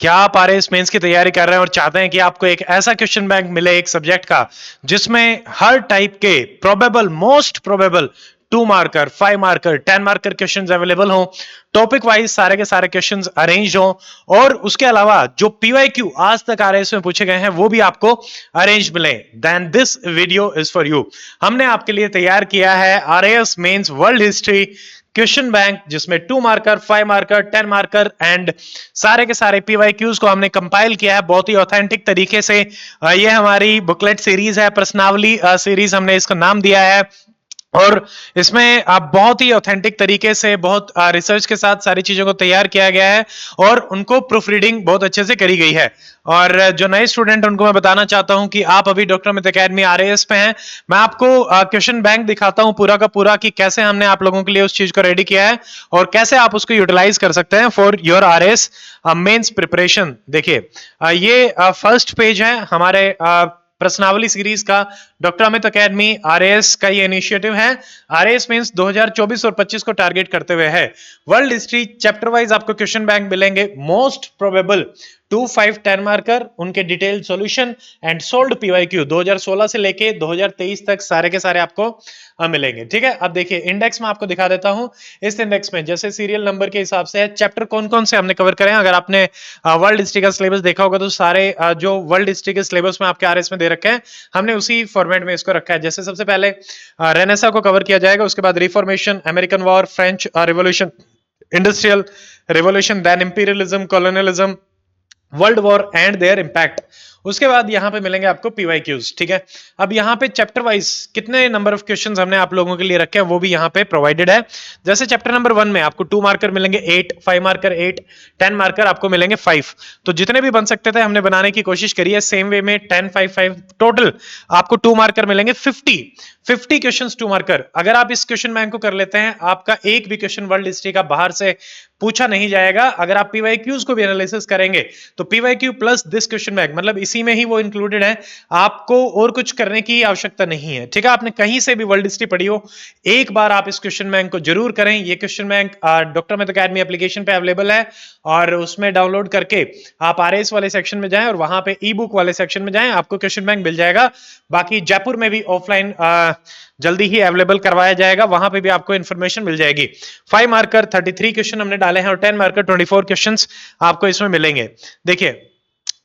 क्या आप RAS mains की तैयारी कर रहे हैं और चाहते हैं कि आपको एक ऐसा क्वेश्चन बैंक मिले एक सब्जेक्ट का जिसमें हर टाइप के probable, most probable 2 marker, 5 marker, 10 marker questions available हो, टॉपिक वाइज सारे के सारे क्वेश्चंस अरेंज हो, और उसके अलावा जो पीवाईक्यू आज तक आरएएस में पूछे गए हैं वो भी आपको अरेंज मिले, then this video is for you. हमने आपके लिए तैयार किया है RAS mains world history question bank, जिसमें 2 मार्कर, 5 मार्कर, 10 मार्कर एंड सारे के सारे पीवाईक्यूज को हमने कंपाइल किया है बहुत ही ऑथेंटिक तरीके से। ये हमारी बुकलेट सीरीज है, प्रश्नावली सीरीज हमने इसका नाम दिया है, और इसमें आप बहुत ही ऑथेंटिक तरीके से, बहुत रिसर्च के साथ सारी चीजों को तैयार किया गया है और उनको प्रूफ रीडिंग बहुत अच्छे से करी गई है। और जो नए स्टूडेंट उनको मैं बताना चाहता हूं कि आप अभी डॉक्टर अमित अकेडमी आरएएस पे हैं। मैं आपको क्वेश्चन बैंक दिखाता हूं पूरा का पूरा कि कैसे हमने आप लोगों के लिए उस चीज को रेडी किया है और कैसे आप उसको यूटिलाइज कर सकते हैं for your RAS mains preparation. देखिए, ये फर्स्ट पेज है हमारे प्रश्नावली सीरीज का। डॉक्टर अमित अकेडमी आरएएस का ये इनिशिएटिव है। आरएएस मींस 2024 और 25 को टारगेट करते हुए है। वर्ल्ड हिस्ट्री चैप्टर वाइज आपको क्वेश्चन बैंक मिलेंगे, मोस्ट प्रोबेबल 2, 5, 10 मार्कर, उनके detail solution and sold PYQ 2016 से लेके 2023 तक सारे के सारे आपको मिलेंगे। ठीक है, अब देखिए इंडेक्स में आपको दिखा देता हूं। इस इंडेक्स में जैसे सीरियल नंबर के हिसाब से है, चैप्टर कौन कौन से हमने कवर करे हैं। अगर आपने वर्ल्ड हिस्ट्री का सिलेबस देखा होगा तो सारे जो वर्ल्ड हिस्ट्री के सिलेबस में आपके आरएस में दे रखे हैं, हमने उसी फॉर्मेट में इसको रखा है। जैसे सबसे पहले रेनेसा को कवर किया जाएगा, उसके बाद reformation, American war, French revolution, industrial revolution, then imperialism, colonialism, world war and their impact. उसके बाद यहां पे मिलेंगे आपको पीवाईक्यूज। ठीक है, अब यहां पे चैप्टर वाइज कितने नंबर ऑफ क्वेश्चंस हमने आप लोगों के लिए रखे हैं वो भी यहां पे प्रोवाइडेड है। जैसे चैप्टर नंबर 1 में आपको 2 मार्कर मिलेंगे 8, 5 मार्कर 8, 10 मार्कर आपको मिलेंगे 5। तो जितने भी बन सकते थे हमने बनाने की कोशिश करी है सेम वे में। 10, 5, 5 टोटल आपको 2 मार्कर मिलेंगे 50 क्वेश्चंस 2 मार्कर। अगर आप इस क्वेश्चन बैंक को कर लेते हैं, आपका एक भी क्वेश्चन वर्ल्ड हिस्ट्री का बाहर से पूछा नहीं जाएगा। अगर आप पीवाईक्यूज को भी एनालिसिस करेंगे तो PYQ plus this question bank, मतलब इसी में ही वो इंक्लूडेड है, आपको और कुछ करने की आवश्यकता नहीं है। ठीक है, आपने कहीं से भी वर्ल्ड हिस्ट्री पढ़ी हो, एक बार आप इस क्वेश्चन बैंक को जरूर करें। ये question bank doctor Amit academy application पे अवेलेबल है, और उसमें डाउनलोड करके आप आरएस वाले सेक्शन में जाएं और वहां पे ई बुक वाले सेक्शन में जाएं, आपको क्वेश्चन बैंक मिल जाएगा। बाकी जयपुर में भी ऑफलाइन जल्दी ही अवेलेबल करवाया जाएगा, वहां पे भी आपको इंफॉर्मेशन मिल जाएगी। 5 मार्कर 33 क्वेश्चन हमने डाले हैं और 10 मार्कर 24 क्वेश्चंस आपको इसमें मिलेंगे। देखिए,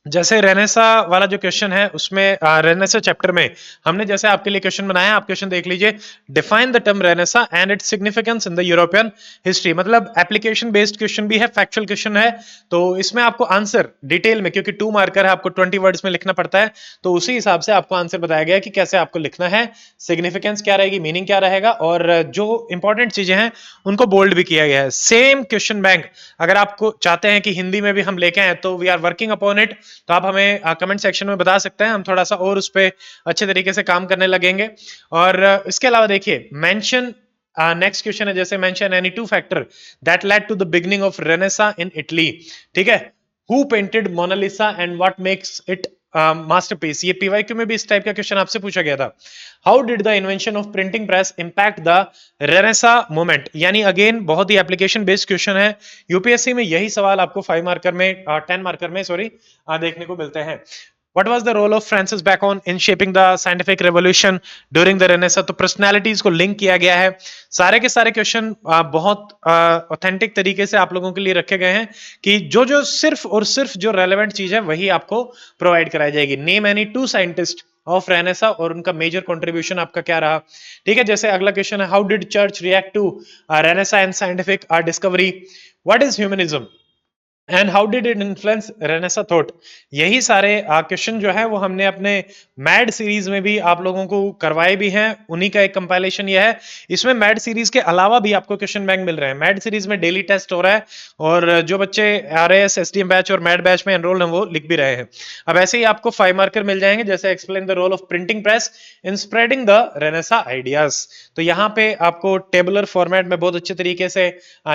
जैसे रेनेसा वाला जो क्वेश्चन है उसमें रेनेसा चैप्टर में हमने जैसे आपके लिए क्वेश्चन बनाया, आप क्वेश्चन देख लीजिए। Define the term Renaissance and its significance in the European history, मतलब एप्लीकेशन बेस्ड क्वेश्चन भी है, फैक्चुअल क्वेश्चन है। तो इसमें आपको आंसर डिटेल में, क्योंकि 2 मार्कर है, आपको 20 वर्ड्स में लिखना पड़ता है, तो उसी हिसाब से आपको आंसर बताया गया कि कैसे आपको लिखना है, सिग्निफिकेंस क्या रहेगी, मीनिंग क्या रहेगा, और जो इंपॉर्टेंट चीजें हैं उनको बोल्ड भी किया गया है। सेम क्वेश्चन बैंक अगर आपको चाहते हैं कि हिंदी में भी हम लेके आए तो we are working upon it, तो आप हमें कमेंट सेक्शन में बता सकते हैं, हम थोड़ा सा और उस पर अच्छे तरीके से काम करने लगेंगे। और इसके अलावा देखिए, मेंशन नेक्स्ट क्वेश्चन है, जैसे mention any 2 factor that led to the beginning of renaissance in Italy. ठीक है, who painted Mona Lisa and what makes it masterpiece. ये पीवाईक्यू में भी इस टाइप का क्वेश्चन आपसे पूछा गया था। How did the invention of printing press impact the Renaissance movement, यानी अगेन बहुत ही एप्लीकेशन बेस्ड क्वेश्चन है। यूपीएससी में यही सवाल आपको 5 मार्कर में 10 मार्कर में सॉरी देखने को मिलते हैं। What was the role of Francis Bacon in shaping the scientific revolution during the Renaissance? तो पर्सनैलिटीज को लिंक किया गया है। सारे के सारे क्वेश्चन बहुत ऑथेंटिक तरीके से आप लोगों के लिए रखे गए हैं कि जो जो सिर्फ और सिर्फ जो रेलेवेंट चीज है वही आपको प्रोवाइड कराई जाएगी। Name any 2 scientist of Renaissance और उनका मेजर कंट्रीब्यूशन आपका क्या रहा। ठीक है, जैसे अगला क्वेश्चन है, how did church react to renaissance and scientific discovery, what is humanism and how did it influence renaissance thought. यही सारे क्वेश्चन जो है वो हमने अपने मैड सीरीज में भी आप लोगों को करवाए भी हैं, उन्हीं का एक कंपाइलेशन ये है। इसमें मैड सीरीज के अलावा भी आपको क्वेश्चन बैंक मिल रहे हैं। मैड सीरीज में डेली टेस्ट हो रहा है और जो बच्चे आरएएस एसडीएम बैच और मैड बैच में एनरोल्ड हैं वो लिख भी रहे हैं। अब ऐसे ही आपको 5 मार्कर मिल जाएंगे, जैसे explain the role of printing press in spreading the renaissance ideas. तो यहाँ पे आपको टेबुलर फॉर्मेट में बहुत अच्छे तरीके से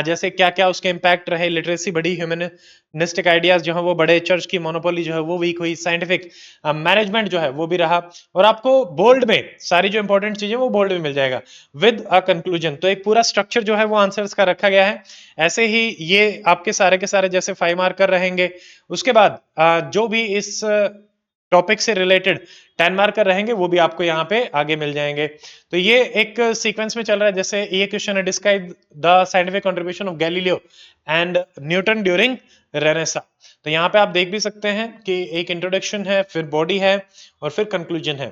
जैसे क्या क्या उसके इंपैक्ट रहे, लिटरेसी बढ़ी, ह्यूमन मिशनिस्टिक आइडियाज जो है वो बड़े, चर्च की मोनोपोली जो है वो वीक हुई, साइंटिफिक मैनेजमेंट जो है वो भी रहा, और आपको बोल्ड में सारी जो इंपॉर्टेंट चीजें वो बोल्ड में मिल जाएगा विद अ कंक्लूजन। तो एक पूरा स्ट्रक्चर जो है वो आंसर्स का रखा गया है। ऐसे ही ये आपके सारे के सारे जैसे 5 मार्कर रहेंगे, उसके बाद जो भी इस टॉपिक से रिलेटेड 10 मार्कर रहेंगे वो भी आपको यहाँ पे आगे मिल जाएंगे। तो ये एक सीक्वेंस में चल रहा है। जैसे ये क्वेश्चन है, describe the scientific contribution of Galileo and Newton during Renaissance. तो यहाँ पे आप देख भी सकते हैं कि एक इंट्रोडक्शन है, फिर बॉडी है और फिर कंक्लूजन है।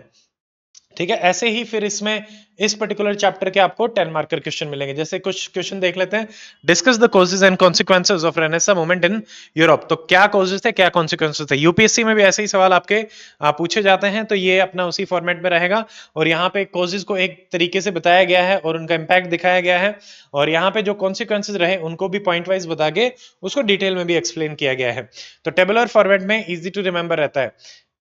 ठीक है, ऐसे ही फिर इसमें इस पर्टिकुलर चैप्टर के आपको 10 मार्कर क्वेश्चन मिलेंगे। जैसे कुछ क्वेश्चन देख लेते हैं। Discuss the causes and consequences of Renaissance movement in Europe. तो क्या कॉजेज थे, क्या कॉन्सिक्वेंसेज थे। यूपीएससी में भी ऐसे ही सवाल आपके पूछे जाते हैं, तो ये अपना उसी फॉर्मेट में रहेगा। और यहाँ पे कॉजेज को एक तरीके से बताया गया है और उनका इंपैक्ट दिखाया गया है, और यहाँ पे जो कॉन्सिक्वेंसेज रहे उनको भी पॉइंट वाइज बता के उसको डिटेल में भी एक्सप्लेन किया गया है। तो टेबुलर फॉर्मेट में इजी टू रिमेंबर रहता है।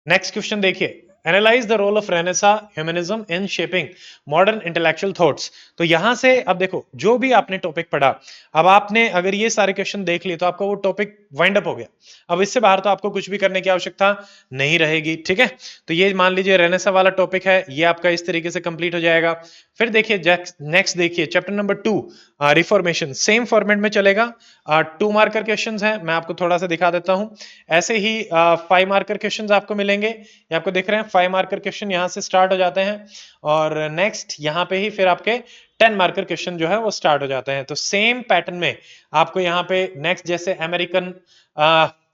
नेक्स्ट क्वेश्चन देखिए, analyse the role of renaissance humanism in shaping modern intellectual thoughts. तो यहां से अब देखो, जो भी आपने टॉपिक पढ़ा, अब आपने अगर ये सारे क्वेश्चन देख लिए तो आपका वो टॉपिक वाइंड अप हो गया। अब इससे बाहर तो आपको कुछ भी करने की आवश्यकता नहीं रहेगी। ठीक है, तो ये मान लीजिए रेनेसा वाला टॉपिक है, ये आपका इस तरीके से कंप्लीट हो जाएगा। फिर देखिए नेक्स्ट देखिए chapter number 2 reformation, same format में चलेगा। 2 मार्कर क्वेश्चंस हैं, मैं आपको थोड़ा सा दिखा देता हूं। ऐसे ही 5 मार्कर क्वेश्चंस आपको मिलेंगे, ये आपको दिख रहे हैं 5 मार्कर क्वेश्चन यहां से स्टार्ट हो जाते हैं, और नेक्स्ट यहां पे ही फिर आपके 10 मार्कर क्वेश्चन जो है वो स्टार्ट हो जाते हैं। तो सेम पैटर्न में आपको यहाँ पे नेक्स्ट जैसे American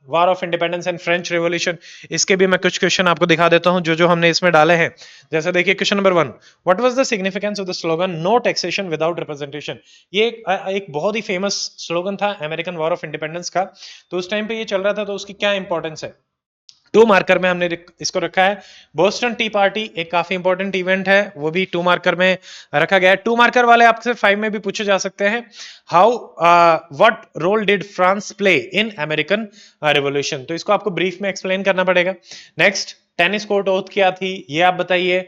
war of independence and French revolution, इसके भी मैं कुछ क्वेश्चन आपको दिखा देता हूं जो जो हमने इसमें डाले हैं। जैसे देखिए question number 1, what was the significance of the slogan no taxation without representation. ये एक बहुत ही फेमस स्लोगन था अमेरिकन वॉर ऑफ इंडिपेंडेंस का। तो उस टाइम पे ये चल रहा था, तो उसकी क्या इंपॉर्टेंस है। 2 मार्कर में हमने इसको रखा है। बोस्टन टी पार्टी एक काफी इंपॉर्टेंट इवेंट है, वो भी 2 मार्कर में रखा गया है। 2 मार्कर वाले आपसे 5 में भी पूछे जा सकते हैं। How what role did France play in American revolution. तो इसको आपको ब्रीफ में एक्सप्लेन करना पड़ेगा। नेक्स्ट, टेनिस कोर्ट ओथ क्या थी, ये आप बताइए।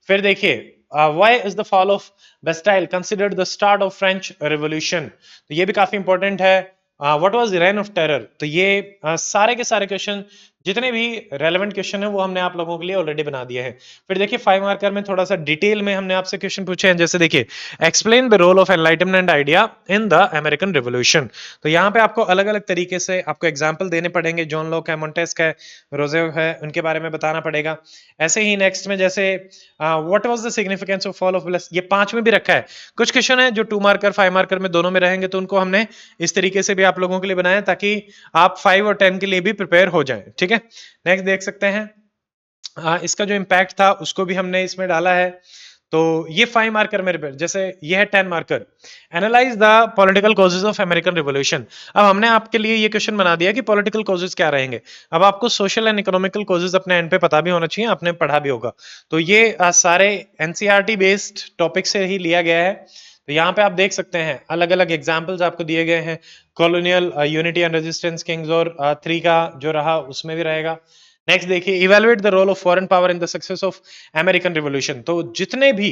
फिर देखिए why is the fall of Bastille considered the start of French revolution. तो ये भी काफी इंपॉर्टेंट है। What was the rain of terror. तो ये सारे के सारे क्वेश्चन जितने भी रेलेवेंट क्वेश्चन है वो हमने आप लोगों के लिए ऑलरेडी बना दिए हैं। फिर देखिए 5 मार्कर में थोड़ा सा डिटेल में हमने आपसे क्वेश्चन पूछे हैं। जैसे देखिए explain the role of enlightenment idea in the American revolution. तो यहाँ पे आपको अलग अलग तरीके से आपको एग्जाम्पल देने पड़ेंगे। जॉन लॉक है, मोंटेस्क है, रोजेव है, उनके बारे में बताना पड़ेगा। ऐसे ही नेक्स्ट में जैसे what was the significance of fall of bless, ये 5 में भी रखा है। कुछ क्वेश्चन है जो 2 मार्कर 5 मार्कर में दोनों में रहेंगे, तो उनको हमने इस तरीके से भी आप लोगों के लिए बनाया ताकि आप 5 और 10 के लिए भी प्रिपेयर हो जाएं। ठीक है, नेक्स्ट देख सकते हैं इसका जो इम्पैक्ट था उसको भी हमने इसमें डाला है। तो ये 5 मार्कर में रिपेयर, जैसे ये है 10 marker, analyse the political causes of American revolution. अब हमने आपके लिए ये क्वेश्चन बना दिया कि पॉलिटिकल कॉजेज क्या रहेंगे। अब आपको सोशल एंड इकोनॉमिकल कॉजेज अपने एंड पे पता भी होना चाहिए, आपने पढ़ा भी होगा। तो ये सारे एनसीईआरटी बेस्ड टॉपिक से ही लिया गया है। तो यहाँ पे आप देख सकते हैं अलग अलग एग्जाम्पल्स आपको दिए गए हैं। Colonial unity and resistance Kings और 3 का जो रहा उसमें भी रहेगा। नेक्स्ट देखिए evaluate the role of foreign power in the success of American revolution. तो जितने भी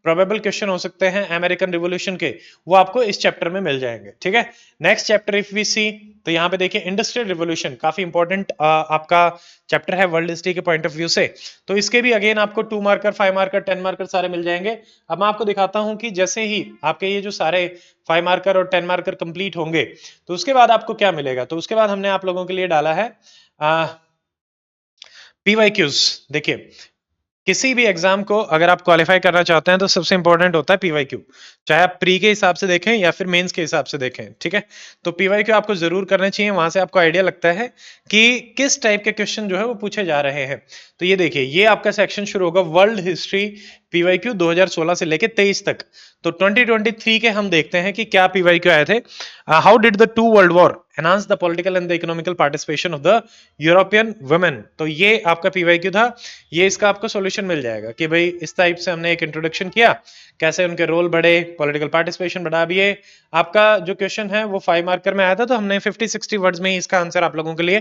प्रोबेबल क्वेश्चन हो सकते हैं अमेरिकन रिवॉल्यूशन के, वो आपको इस चैप्टर में मिल जाएंगे। ठीक है, नेक्स्ट चैप्टर इफ वी सी, तो यहाँ पे देखिए इंडस्ट्रियल रिवॉल्यूशन काफी इंपॉर्टेंट आपका चैप्टर है वर्ल्ड हिस्ट्री के पॉइंट ऑफ व्यू से। तो इसके भी अगेन आपको 2 मार्कर 5 मार्कर 10 मार्कर सारे मिल जाएंगे। अब मैं आपको दिखाता हूं कि जैसे ही आपके ये जो सारे 5 मार्कर और 10 मार्कर कंप्लीट होंगे तो उसके बाद आपको क्या मिलेगा। तो उसके बाद हमने आप लोगों के लिए डाला है पीवाईक्यूज। देखिए किसी भी एग्जाम को अगर आप क्वालिफाई करना चाहते हैं तो सबसे इंपॉर्टेंट होता है पीवाईक्यू, चाहे आप प्री के हिसाब से देखें या फिर मेंस के हिसाब से देखें। ठीक है, तो पीवाईक्यू आपको जरूर करना चाहिए, वहां से आपको आइडिया लगता है कि किस टाइप के क्वेश्चन जो है वो पूछे जा रहे हैं। तो ये देखिए ये आपका सेक्शन शुरू होगा वर्ल्ड हिस्ट्री पीवाईक्यू 2016 से लेके 23 तक। तो 2023 के हम देखते हैं कि क्या पीवाईक्यू आए थे। How did the 2 world war enhance the political and the economical participation of the European women. तो ये आपका पीवाईक्यू था। ये इसका आपको सॉल्यूशन मिल जाएगा कि भाई इस टाइप से हमने एक इंट्रोडक्शन किया, कैसे उनके रोल बढ़े, पॉलिटिकल पार्टिसिपेशन बढ़ा। भी ये आपका जो क्वेश्चन है वो 5 मार्कर में आया था, तो हमने 50-60 वर्ड्स में ही इसका आंसर आप लोगों के लिए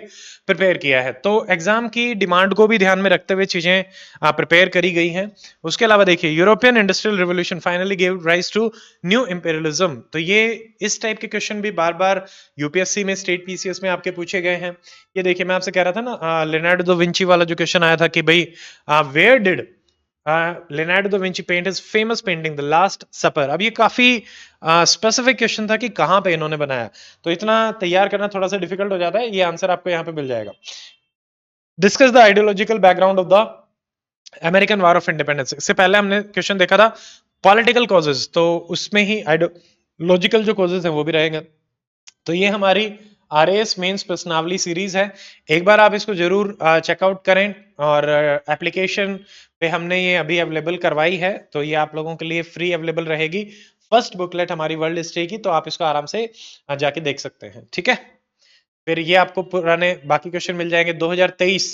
प्रिपेयर किया है। तो एग्जाम की डिमांड को भी ध्यान में रखते हुए चीजें प्रिपेयर करी गई हैं। उसके अलावा अलावा देखिए European industrial revolution finally give rise to new imperialism. तो ये इस टाइप के क्वेश्चन भी बार बार यूपीएससी में, स्टेट पीसीएस में आपके पूछे गए हैं। ये देखिए मैं आपसे कह रहा था ना, लियोनार्डो दा विंची वाला जो क्वेश्चन आया था कि भाई where did Leonardo da Vinci paint his famous painting the Last Supper. अब ये काफी स्पेसिफिक क्वेश्चन था कि कहाँ पे इन्होंने बनाया, तो इतना तैयार करना थोड़ा सा डिफिकल्ट हो जाता है। ये आंसर आपको यहाँ पे मिल जाएगा। Discuss the ideological background of the American war of independence. इससे पहले हमने क्वेश्चन देखा था पॉलिटिकल कॉजेज, तो उसमें ही आइडियोलॉजिकल जो कॉजेज है वो भी रहेगा। तो ये हमारी RAS मेंस प्रश्नावली सीरीज है। एक बार आप इसको जरूर चेकआउट करें, और एप्लीकेशन पे हमने ये अभी अवेलेबल करवाई है, तो ये आप लोगों के लिए फ्री अवेलेबल रहेगी। फर्स्ट बुकलेट हमारी वर्ल्ड हिस्ट्री की, तो आप इसको आराम से जाके देख सकते हैं। ठीक है, फिर ये आपको पुराने बाकी क्वेश्चन मिल जाएंगे। 2023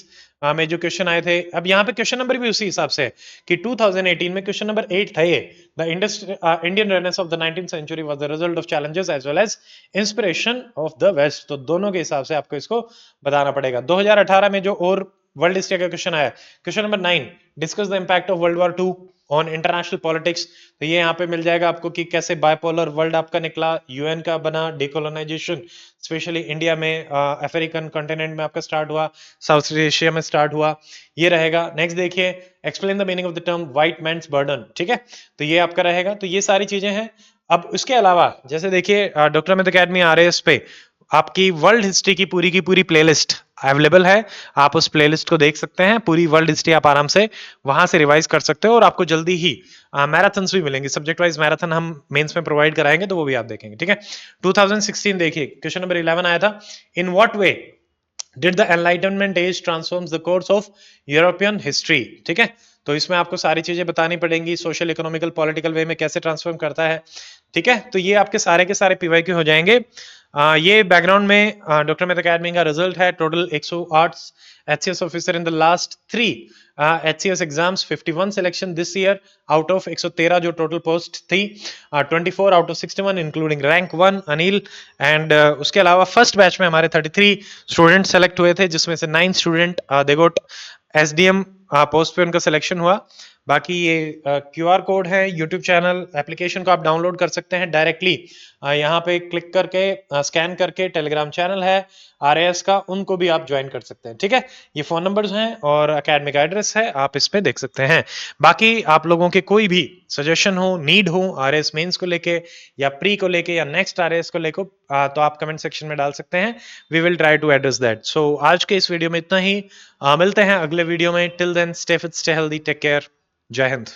में जो क्वेश्चन आए थे, अब यहाँ पे क्वेश्चन नंबर भी उसी हिसाब से है कि 2018 में क्वेश्चन नंबर 8 था ये, the Indian renaissance of the 19th century was the result of challenges as well as inspiration of the west. तो दोनों के हिसाब से आपको इसको बताना पड़ेगा। 2018 में जो और वर्ल्ड हिस्ट्री का क्वेश्चन आया, question number 9, discuss the impact of world war 2 on international politics. तो ये यहाँ पे मिल जाएगा आपको कि कैसे बायपोलर वर्ल्ड आपका निकला, यूएन का बना, डिकोलोनाइजेशन स्पेशली इंडिया में, अफ्रीकन कॉन्टिनेंट में आपका स्टार्ट हुआ, साउथ एशिया में स्टार्ट हुआ, ये रहेगा। नेक्स्ट देखिए, explain the meaning of the term white man's burden. ठीक है, तो ये आपका रहेगा। तो ये सारी चीजें हैं। अब उसके अलावा जैसे देखिए डॉक्टर अमित अकेडमी RAS पे आपकी वर्ल्ड हिस्ट्री की पूरी प्लेलिस्ट अवेलेबल है। आप उस प्लेलिस्ट को देख सकते हैं, पूरी वर्ल्ड हिस्ट्री आप आराम से वहां से रिवाइज कर सकते हो, और आपको जल्दी ही मैराथन्स भी मिलेंगे। सब्जेक्ट वाइज मैराथन हम मेंस में प्रोवाइड कराएंगे, तो वो भी आप देखेंगे। ठीक है, 2016 देखिए क्वेश्चन नंबर 11 आया था, in what way did the enlightenment age transforms the course of European history. ठीक है, तो इसमें आपको सारी चीजें बतानी पड़ेंगी, सोशल, इकोनॉमिकल, पॉलिटिकल वे में कैसे ट्रांसफॉर्म करता है। ठीक है, तो ये आपके सारे के सारे PYQ हो जाएंगे। ये बैकग्राउंड में डॉक्टर अमित अकेडमी का रिजल्ट है। Total 108 HCS officer in the last 3 HCS exams, 51 selection this year out of 113 जो टोटल पोस्ट थी, 24 out of 61 including rank 1 Anil. And उसके अलावा फर्स्ट बैच में हमारे 33 स्टूडेंट सेलेक्ट हुए थे, जिसमें से 9 student they goat SDM post पे उनका सिलेक्शन हुआ। बाकी ये QR कोड है, यूट्यूब चैनल, एप्लीकेशन को आप डाउनलोड कर सकते हैं डायरेक्टली यहाँ पे क्लिक करके, स्कैन करके। टेलीग्राम चैनल है RAS का, उनको भी आप ज्वाइन कर सकते हैं। ठीक है, ये फोन नंबर्स हैं और एकेडमिक एड्रेस है, आप इस पे देख सकते हैं। बाकी आप लोगों के कोई भी सजेशन हो, नीड हो RAS मेंस को लेके या प्री को लेके या नेक्स्ट RAS को लेके, तो आप कमेंट सेक्शन में डाल सकते हैं। We will try to address that. So आज के इस वीडियो में इतना ही, मिलते हैं अगले वीडियो में। Till then stay fit, stay healthy, take care, जय हिंद।